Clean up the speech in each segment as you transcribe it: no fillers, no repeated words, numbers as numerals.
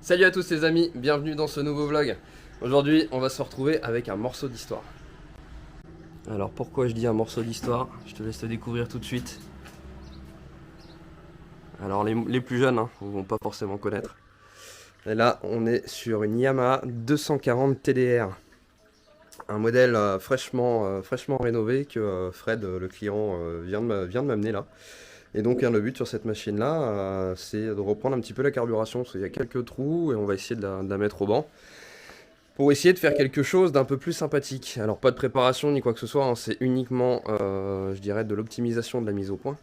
Salut à tous les amis, bienvenue dans ce nouveau vlog. Aujourd'hui on va se retrouver avec un morceau d'histoire. Alors pourquoi je dis un morceau d'histoire? Je te laisse te découvrir tout de suite. Alors les plus jeunes ne vont pas forcément connaître. Et là on est sur une Yamaha 240 TDR. Un modèle fraîchement rénové que Fred, le client, vient de m'amener là. Et donc le but sur cette machine là, c'est de reprendre un petit peu la carburation, parce qu'il y a quelques trous et on va essayer de la mettre au banc. Pour essayer de faire quelque chose d'un peu plus sympathique. Alors pas de préparation ni quoi que ce soit, c'est uniquement, je dirais, de l'optimisation de la mise au point.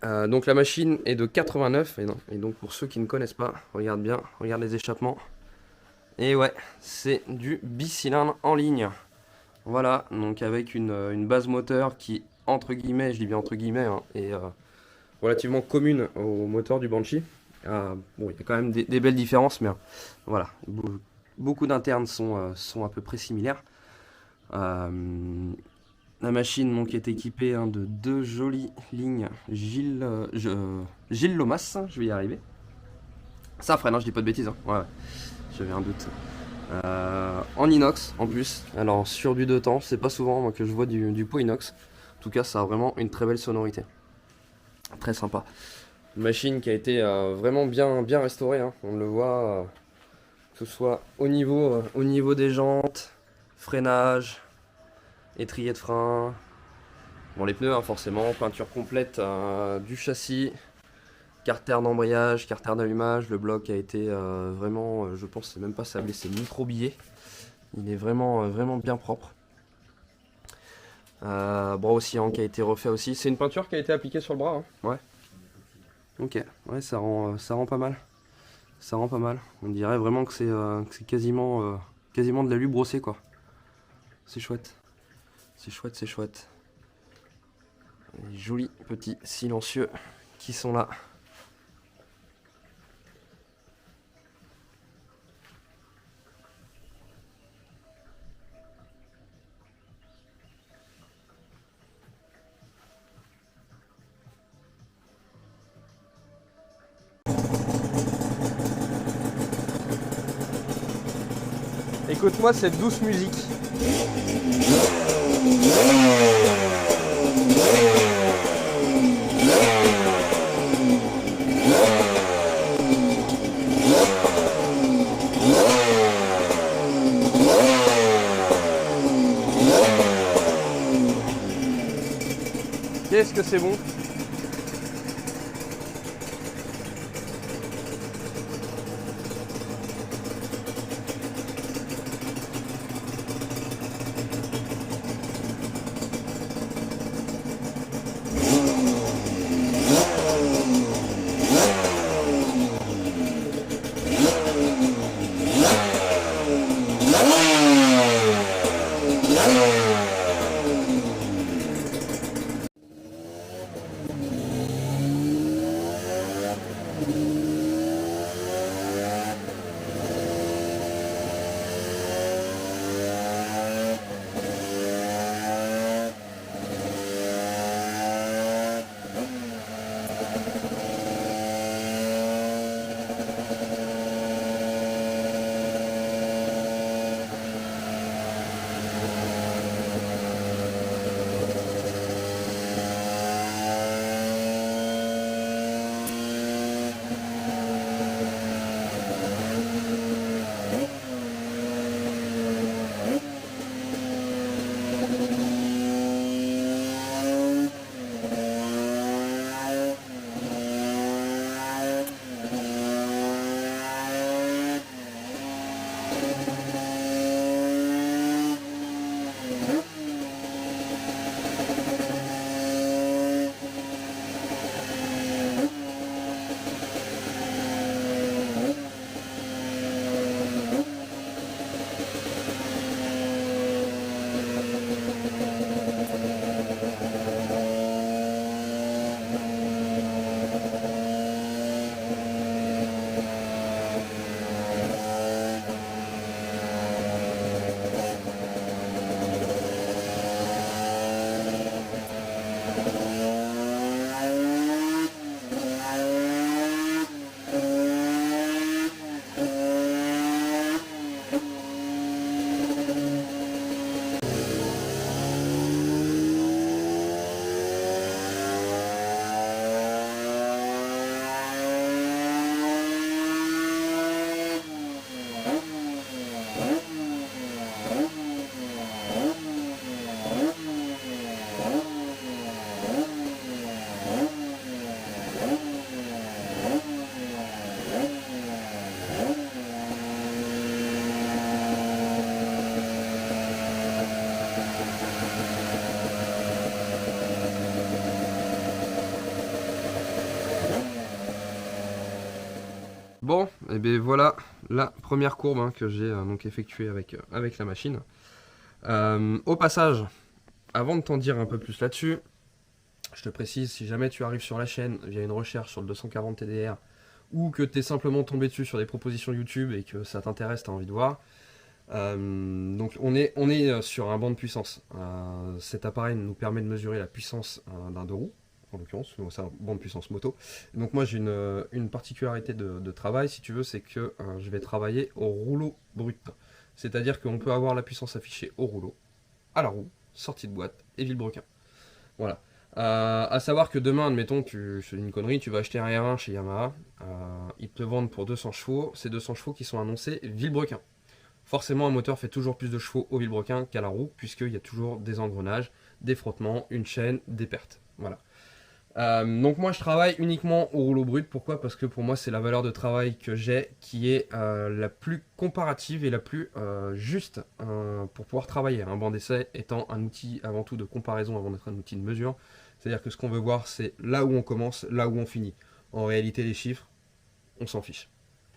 Donc la machine est de 89, et donc pour ceux qui ne connaissent pas, regarde bien, regarde les échappements. Et ouais, c'est du bicylindre en ligne. Voilà, donc avec une base moteur qui, entre guillemets, je dis bien entre guillemets, est relativement commune au moteur du Banshee. Bon, il y a quand même des belles différences, mais voilà, beaucoup d'internes sont à peu près similaires. La machine donc, est équipée de deux jolies lignes Gilles Lomas, je vais y arriver. Ça, Fred, non, je dis pas de bêtises, ouais, j'avais un doute. En inox en plus, alors sur du 2 temps, c'est pas souvent moi, que je vois du pot inox. En tout cas, ça a vraiment une très belle sonorité. Très sympa. Une machine qui a été vraiment bien restaurée, on le voit, que ce soit au niveau des jantes, freinage, étrier de frein, bon les pneus forcément, peinture complète du châssis, carter d'embrayage, carter d'allumage. Le bloc a été vraiment, je pense c'est même pas sablé, c'est microbillé. Il est vraiment bien propre. Bras oscillant qui a été refait aussi. C'est une peinture qui a été appliquée sur le bras, ouais. Ok, ouais, ça rend pas mal. Ça rend pas mal. On dirait vraiment que c'est quasiment de l'alu brossé, quoi. C'est chouette. C'est chouette, c'est chouette. Les jolis petits silencieux qui sont là. Écoute-moi cette douce musique. Qu'est-ce que c'est bon! Bon, et bien voilà la première courbe hein, que j'ai donc effectuée avec la machine. Au passage, avant de t'en dire un peu plus là-dessus, je te précise, si jamais tu arrives sur la chaîne via une recherche sur le 240 TDR ou que tu es simplement tombé dessus sur des propositions YouTube et que ça t'intéresse, tu as envie de voir, donc on est sur un banc de puissance. Cet appareil nous permet de mesurer la puissance d'un deux roues, en l'occurrence, c'est un banc de puissance moto. Donc moi j'ai une particularité de travail, si tu veux, c'est que je vais travailler au rouleau brut. C'est-à-dire qu'on peut avoir la puissance affichée au rouleau, à la roue, sortie de boîte et vilebrequin. Voilà. À savoir que demain, admettons, je fais une connerie, tu vas acheter un R1 chez Yamaha, ils te le vendent pour 200 chevaux, c'est 200 chevaux qui sont annoncés vilebrequin. Forcément, un moteur fait toujours plus de chevaux au vilebrequin qu'à la roue, puisqu'il y a toujours des engrenages, des frottements, une chaîne, des pertes. Voilà. Donc moi je travaille uniquement au rouleau brut. Pourquoi? Parce que pour moi c'est la valeur de travail que j'ai qui est la plus comparative et la plus juste pour pouvoir travailler. Un banc d'essai étant un outil avant tout de comparaison avant d'être un outil de mesure. C'est-à-dire que ce qu'on veut voir c'est là où on commence, là où on finit. En réalité les chiffres, on s'en fiche.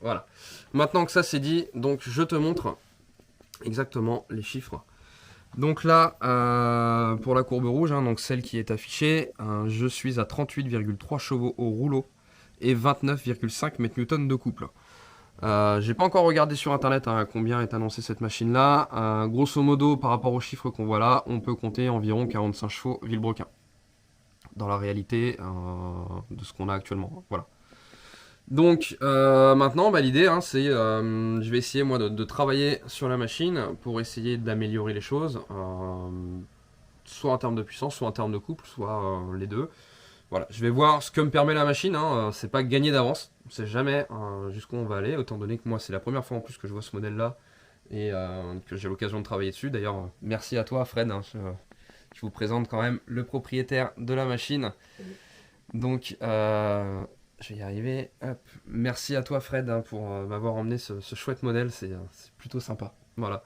Voilà. Maintenant que ça c'est dit, donc je te montre exactement les chiffres. Donc là, pour la courbe rouge, hein, donc celle qui est affichée, je suis à 38,3 chevaux au rouleau et 29,5 mètres-newtons de couple. J'ai pas encore regardé sur internet à combien est annoncée cette machine là. Grosso modo, par rapport aux chiffres qu'on voit là, on peut compter environ 45 chevaux vilebrequin. Dans la réalité de ce qu'on a actuellement. Voilà. Donc maintenant l'idée hein, c'est je vais essayer moi de travailler sur la machine pour essayer d'améliorer les choses, soit en termes de puissance, soit en termes de couple, soit les deux. Voilà, je vais voir ce que me permet la machine, hein, c'est pas gagné d'avance, on sait jamais jusqu'où on va aller, autant donné que moi c'est la première fois en plus que je vois ce modèle là et que j'ai l'occasion de travailler dessus. D'ailleurs merci à toi Fred, hein, je vous présente quand même le propriétaire de la machine. Donc je vais y arriver. Hop. Merci à toi Fred hein, pour m'avoir emmené ce chouette modèle, c'est plutôt sympa. Voilà.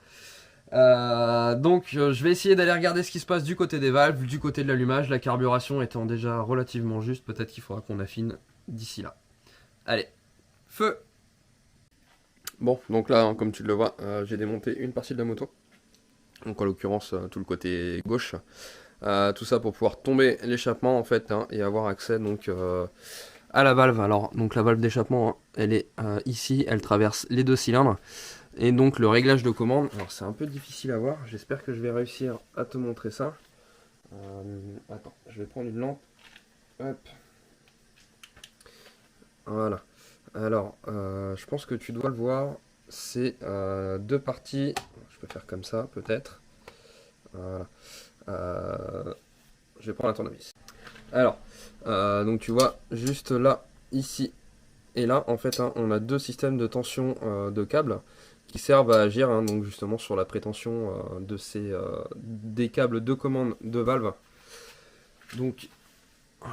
Donc je vais essayer d'aller regarder ce qui se passe du côté des valves, du côté de l'allumage, la carburation étant déjà relativement juste, peut-être qu'il faudra qu'on affine d'ici là. Allez, feu. Bon, donc là, hein, comme tu le vois, j'ai démonté une partie de la moto. Donc en l'occurrence, tout le côté gauche. Tout ça pour pouvoir tomber l'échappement en fait hein, et avoir accès donc à la valve. Alors donc la valve d'échappement hein, elle est ici, elle traverse les deux cylindres et donc le réglage de commande, alors c'est un peu difficile à voir, j'espère que je vais réussir à te montrer ça. Attends, je vais prendre une lampe. Hop. Voilà. Alors je pense que tu dois le voir, c'est deux parties, je peux faire comme ça peut-être. Voilà. Je vais prendre un tournevis. Alors, donc tu vois, juste là, ici et là, en fait, hein, on a deux systèmes de tension de câbles qui servent à agir, hein, donc justement sur la prétention des câbles de commande de valve. Donc,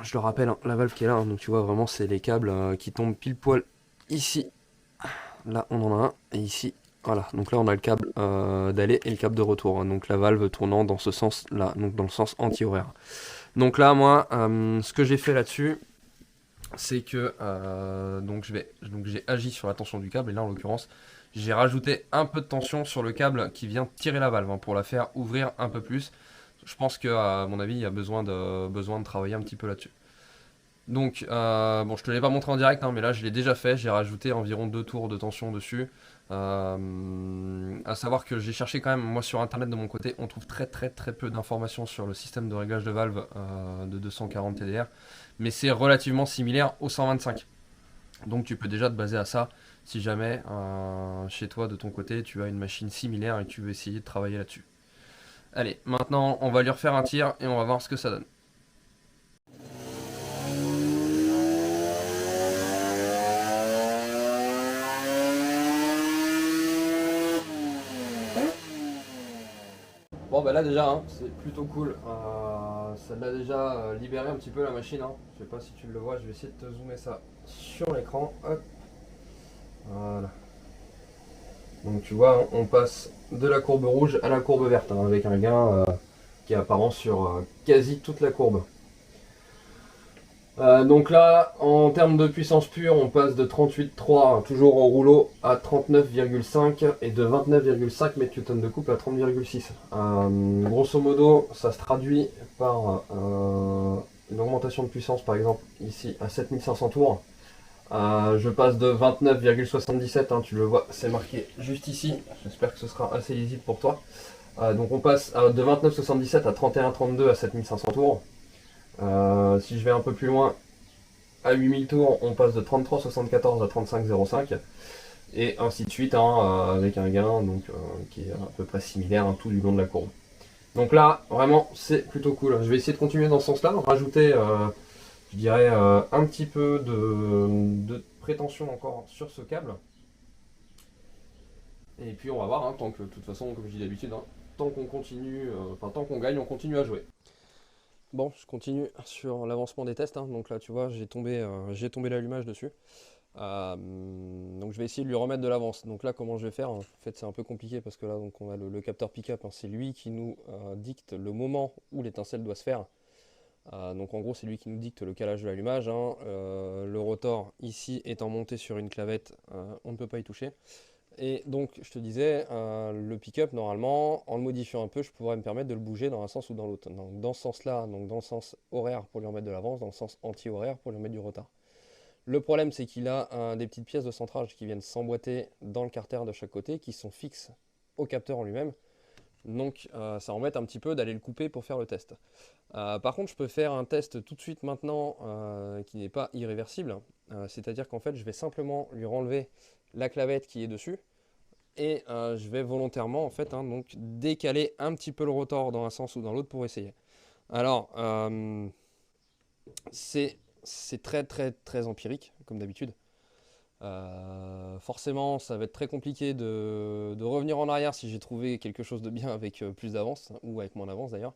je le rappelle, hein, la valve qui est là, hein, donc tu vois vraiment, c'est les câbles qui tombent pile poil ici. Là, on en a un, et ici, voilà. Donc là, on a le câble d'aller et le câble de retour. Hein, donc la valve tournant dans ce sens-là, donc dans le sens anti-horaire. Donc là, moi, ce que j'ai fait là-dessus, c'est que donc j'ai agi sur la tension du câble et là, en l'occurrence, j'ai rajouté un peu de tension sur le câble qui vient tirer la valve hein, pour la faire ouvrir un peu plus. Je pense que, à mon avis, il y a besoin de travailler un petit peu là-dessus. Donc, bon, je te l'ai pas montré en direct, hein, mais là, je l'ai déjà fait. J'ai rajouté environ 2 tours de tension dessus. À savoir que j'ai cherché quand même, moi sur internet de mon côté, on trouve très peu d'informations sur le système de réglage de valve de 240 TDR, mais c'est relativement similaire au 125. Donc tu peux déjà te baser à ça si jamais chez toi de ton côté tu as une machine similaire et que tu veux essayer de travailler là-dessus. Allez, maintenant on va lui refaire un tir et on va voir ce que ça donne. Bon bah là déjà hein, c'est plutôt cool, ça l'a déjà libéré un petit peu la machine, hein. Je sais pas si tu le vois, je vais essayer de te zoomer ça sur l'écran, hop, voilà. Donc tu vois, on passe de la courbe rouge à la courbe verte, hein, avec un gain qui est apparent sur quasi toute la courbe. Donc là, en termes de puissance pure, on passe de 38,3 toujours au rouleau à 39,5 et de 29,5 mètres-newton de couple à 30,6. Grosso modo, ça se traduit par une augmentation de puissance, par exemple ici à 7500 tours. Je passe de 29,77, hein, tu le vois, c'est marqué juste ici. J'espère que ce sera assez lisible pour toi. Donc on passe de 29,77 à 31,32 à 7500 tours. Si je vais un peu plus loin, à 8000 tours, on passe de 33,74 à 35,05 et ainsi de suite, hein, avec un gain donc, qui est à peu près similaire, hein, tout du long de la courbe. Donc là, vraiment, c'est plutôt cool. Je vais essayer de continuer dans ce sens-là, rajouter, je dirais, un petit peu de prétention encore sur ce câble. Et puis on va voir, hein, tant que, de toute façon, comme je dis d'habitude, hein, tant qu'on continue, tant qu'on gagne, on continue à jouer. Bon, je continue sur l'avancement des tests, hein. Donc là, tu vois, j'ai tombé l'allumage dessus. Donc je vais essayer de lui remettre de l'avance. Donc là, comment je vais faire? En fait, c'est un peu compliqué parce que là, donc, on a le capteur pick-up, hein. C'est lui qui nous dicte le moment où l'étincelle doit se faire. Donc en gros, c'est lui qui nous dicte le calage de l'allumage, hein. Le rotor, ici, étant monté sur une clavette, on ne peut pas y toucher. Et donc, je te disais, le pick-up, normalement, en le modifiant un peu, je pourrais me permettre de le bouger dans un sens ou dans l'autre. Donc, dans ce sens-là, donc dans le sens horaire pour lui remettre de l'avance, dans le sens anti-horaire pour lui remettre du retard. Le problème, c'est qu'il a des petites pièces de centrage qui viennent s'emboîter dans le carter de chaque côté, qui sont fixes au capteur en lui-même. Donc, ça embête un petit peu d'aller le couper pour faire le test. Par contre, je peux faire un test tout de suite maintenant qui n'est pas irréversible. C'est-à-dire qu'en fait, je vais simplement lui renlever la clavette qui est dessus. Et je vais volontairement en fait, hein, donc décaler un petit peu le rotor dans un sens ou dans l'autre pour essayer. Alors c'est très très très empirique comme d'habitude. Forcément ça va être très compliqué de revenir en arrière si j'ai trouvé quelque chose de bien avec plus d'avance, ou avec moins d'avance d'ailleurs.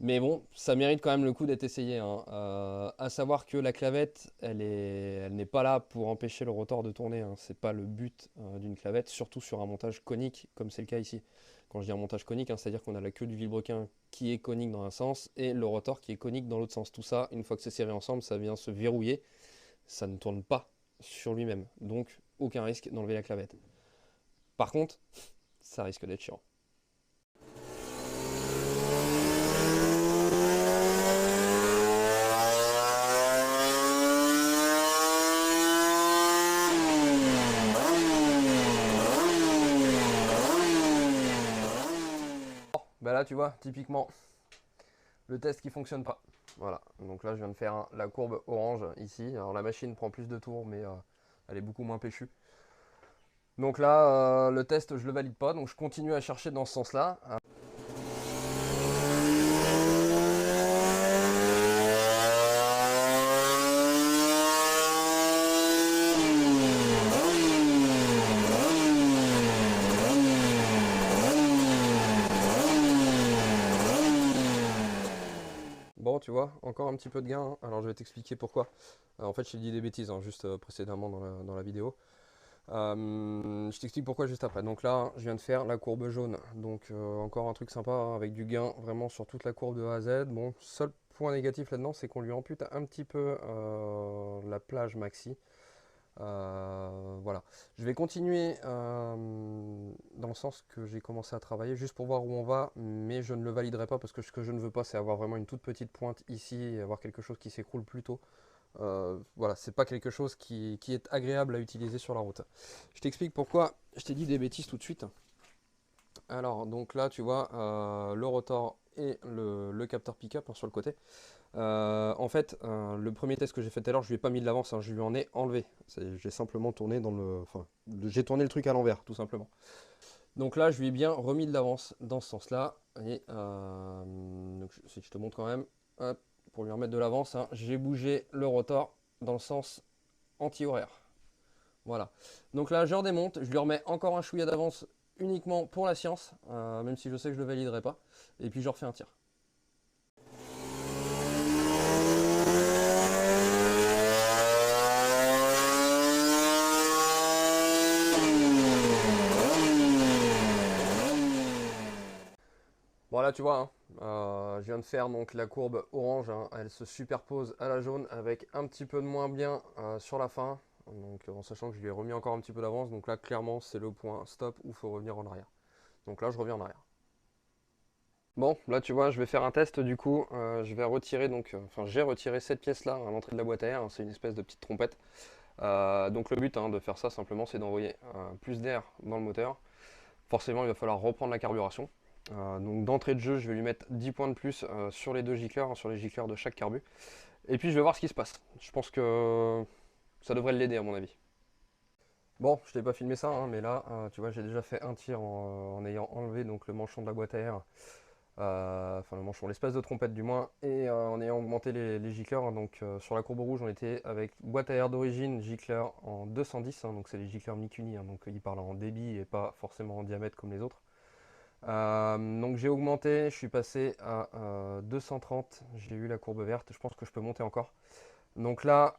Mais bon, ça mérite quand même le coup d'être essayé, hein. À savoir que la clavette, elle n'est pas là pour empêcher le rotor de tourner, hein. C'est pas le but d'une clavette, surtout sur un montage conique, comme c'est le cas ici. Quand je dis un montage conique, hein, c'est-à-dire qu'on a la queue du vilebrequin qui est conique dans un sens et le rotor qui est conique dans l'autre sens. Tout ça, une fois que c'est serré ensemble, ça vient se verrouiller. Ça ne tourne pas sur lui-même. Donc, aucun risque d'enlever la clavette. Par contre, ça risque d'être chiant. Bah là tu vois, typiquement, le test qui fonctionne pas. Voilà, donc là je viens de faire la courbe orange ici. Alors la machine prend plus de tours, mais elle est beaucoup moins péchue. Donc là, le test je le valide pas, donc je continue à chercher dans ce sens-là. Bon, tu vois, encore un petit peu de gain, hein. Alors je vais t'expliquer pourquoi. En fait, j'ai dit des bêtises, hein, juste précédemment dans la vidéo. Je t'explique pourquoi juste après. Donc là, je viens de faire la courbe jaune. Donc encore un truc sympa, hein, avec du gain vraiment sur toute la courbe de A à Z. Bon, seul point négatif là-dedans, c'est qu'on lui ampute un petit peu la plage maxi. Voilà. Je vais continuer dans le sens que j'ai commencé à travailler juste pour voir où on va, mais je ne le validerai pas parce que ce que je ne veux pas, c'est avoir vraiment une toute petite pointe ici et avoir quelque chose qui s'écroule plus tôt. Voilà, c'est pas quelque chose qui est agréable à utiliser sur la route. Je t'explique pourquoi je t'ai dit des bêtises tout de suite. Alors, donc là, tu vois, le rotor et le capteur pick-up, hein, sur le côté. En fait, le premier test que j'ai fait tout à l'heure, je lui ai pas mis de l'avance, hein, je lui en ai enlevé. J'ai simplement tourné dans le... Enfin, j'ai tourné le truc à l'envers, tout simplement. Donc là, je lui ai bien remis de l'avance dans ce sens-là. Et donc, si je te montre quand même, hop, pour lui remettre de l'avance, hein, j'ai bougé le rotor dans le sens anti-horaire. Voilà. Donc là, je redémonte, je lui remets encore un chouïa d'avance uniquement pour la science, même si je sais que je le validerai pas. Et puis je refais un tir. Bon là tu vois, hein, Je viens de faire donc la courbe orange, hein. Elle se superpose à la jaune avec un petit peu de moins bien sur la fin. Donc en sachant que je lui ai remis encore un petit peu d'avance. Donc là clairement c'est le point stop où il faut revenir en arrière. Donc là je reviens en arrière. Bon, là tu vois, je vais faire un test du coup. Je vais retirer donc, enfin j'ai retiré cette pièce là à l'entrée de la boîte à air, hein. C'est une espèce de petite trompette. Donc le but, hein, de faire ça simplement, c'est d'envoyer plus d'air dans le moteur. Forcément, il va falloir reprendre la carburation. Donc d'entrée de jeu, je vais lui mettre 10 points de plus sur les deux gicleurs, hein, sur les gicleurs de chaque carbu. Et puis je vais voir ce qui se passe. Je pense que ça devrait l'aider à mon avis. Bon, je t'ai pas filmé ça, hein, mais là, tu vois, j'ai déjà fait un tir en ayant enlevé donc le manchon de la boîte à air. Enfin le manchon, l'espèce de trompette du moins, et en ayant augmenté les gicleurs, hein. Donc sur la courbe rouge on était avec boîte à air d'origine, gicleur en 210, hein, donc c'est les gicleurs Mikuni, hein, donc ils parlent en débit et pas forcément en diamètre comme les autres. Donc j'ai augmenté, je suis passé à 230, j'ai eu la courbe verte, je pense que je peux monter encore. Donc là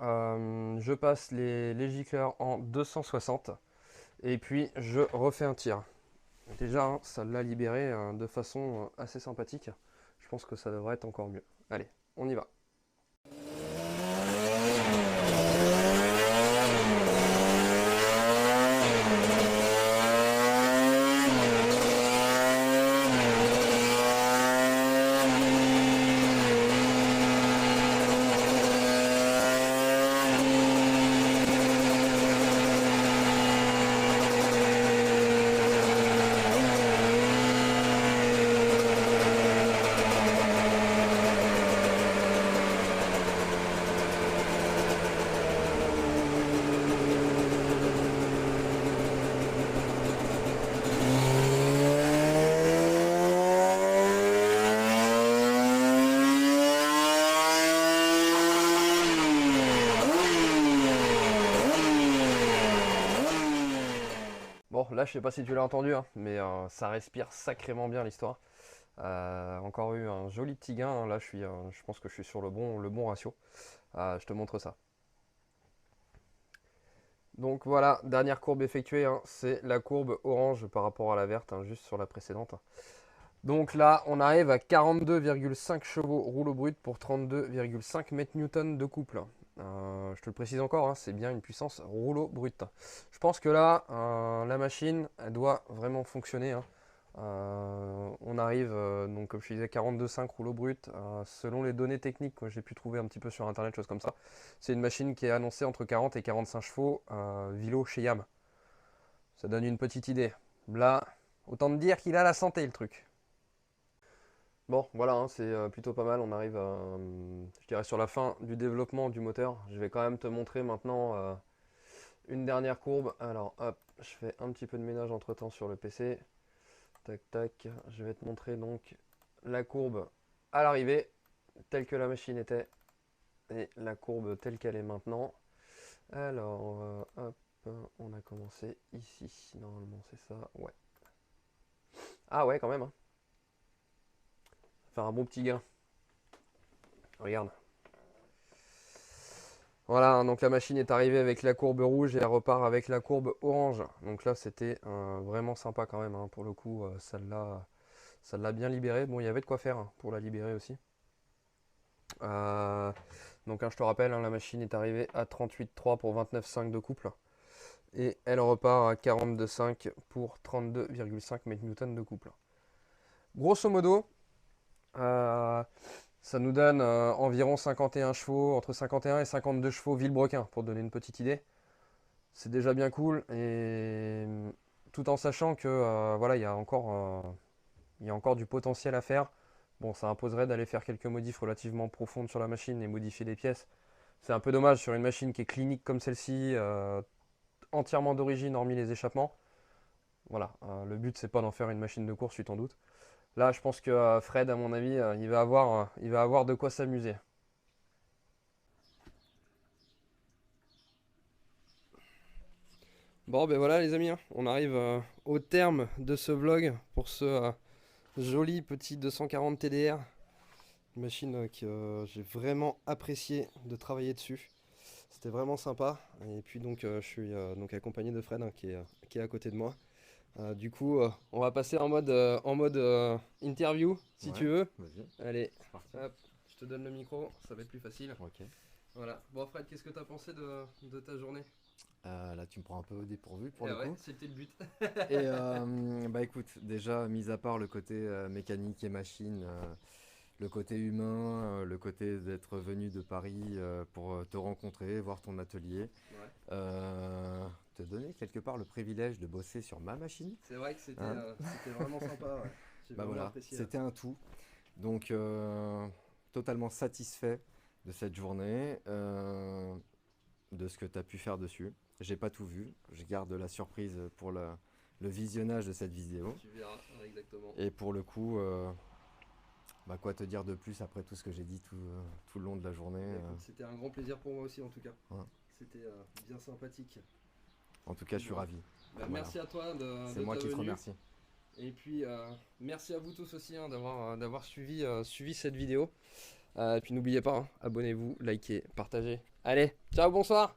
je passe les gicleurs en 260 et puis je refais un tir. Déjà, hein, ça l'a libéré de façon assez sympathique. Je pense que ça devrait être encore mieux. Allez, on y va. Bon, là, je sais pas si tu l'as entendu, hein, mais ça respire sacrément bien l'histoire. Encore eu un joli petit gain, hein. Là, je pense que je suis sur le bon ratio. Je te montre ça. Donc voilà, dernière courbe effectuée, hein, c'est la courbe orange par rapport à la verte, hein, juste sur la précédente. Donc là, on arrive à 42,5 chevaux rouleau brut pour 32,5 mètres-newtons de couple. Je te le précise encore, hein, c'est bien une puissance rouleau brut. Je pense que là, la machine, elle doit vraiment fonctionner, hein. On arrive, donc comme je te disais, 42,5 rouleau brut. Selon les données techniques que j'ai pu trouver un petit peu sur internet, choses comme ça, c'est une machine qui est annoncée entre 40 et 45 chevaux, Vilo chez Yam. Ça donne une petite idée. Là, autant te dire qu'il a la santé, le truc. Bon, voilà, hein, c'est plutôt pas mal. On arrive, je dirais, sur la fin du développement du moteur. Je vais quand même te montrer maintenant une dernière courbe. Alors, hop, je fais un petit peu de ménage entre-temps sur le PC. Tac, tac. Je vais te montrer donc la courbe à l'arrivée, telle que la machine était, et la courbe telle qu'elle est maintenant. Alors, hop, on a commencé ici. Normalement, c'est ça. Ouais. Ah ouais, quand même, hein. Faire un bon petit gain. Regarde. Voilà, hein, donc la machine est arrivée avec la courbe rouge et elle repart avec la courbe orange. Donc là, c'était vraiment sympa quand même, hein. Pour le coup, ça l'a bien libéré. Bon, il y avait de quoi faire, hein, pour la libérer aussi. Euh, donc, hein, je te rappelle, hein, la machine est arrivée à 38,3 pour 29,5 de couple. Et elle repart à 42,5 pour 32,5 mètres-newtons de couple. Grosso modo, euh, ça nous donne environ 51 chevaux, entre 51 et 52 chevaux Villebrequin, pour te donner une petite idée. C'est déjà bien cool, et tout en sachant que voilà, il y a encore du potentiel à faire. Bon, ça imposerait d'aller faire quelques modifs relativement profondes sur la machine et modifier des pièces. C'est un peu dommage sur une machine qui est clinique comme celle-ci, entièrement d'origine, hormis les échappements. Voilà, le but c'est pas d'en faire une machine de course, tu t'en doutes. Là, je pense que Fred, à mon avis, il va avoir de quoi s'amuser. Bon, ben voilà les amis, hein, on arrive au terme de ce vlog pour ce joli petit 240 TDR. Une machine que j'ai vraiment apprécié de travailler dessus. C'était vraiment sympa. Et puis donc je suis donc accompagné de Fred, hein, qui est à côté de moi. Du coup, on va passer en mode interview, si Ouais, tu veux. vas-y, Allez, c'est parti. hop, je te donne le micro, ça va être plus facile. Ok. Voilà. Bon, Fred, qu'est-ce que tu as pensé de ta journée? Là, tu me prends un peu au dépourvu pour Eh le ouais, coup. c'était le but. Et bah écoute, déjà, mis à part le côté mécanique et machine, le côté humain, le côté d'être venu de Paris pour te rencontrer, voir ton atelier, Ouais. te donner quelque part le privilège de bosser sur ma machine. C'est vrai que c'était Hein. c'était vraiment sympa, ouais. J'ai Bah vraiment voilà, apprécié là. c'était un tout. Donc, totalement satisfait de cette journée, de ce que tu as pu faire dessus. J'ai pas tout vu, je garde la surprise pour le visionnage de cette vidéo. Tu verras, ouais, exactement. Et pour le coup, bah quoi te dire de plus après tout ce que j'ai dit tout le long de la journée. Bah, écoute, c'était un grand plaisir pour moi aussi en tout cas. Ouais. C'était bien sympathique. En tout cas, je suis Bon. ravi. Bah, Voilà. merci à toi C'est de moi ta qui te venue. remercie. Et puis merci à vous tous aussi hein, d'avoir suivi cette vidéo. Et puis n'oubliez pas, hein, abonnez-vous, likez, partagez. Allez, ciao, bonsoir!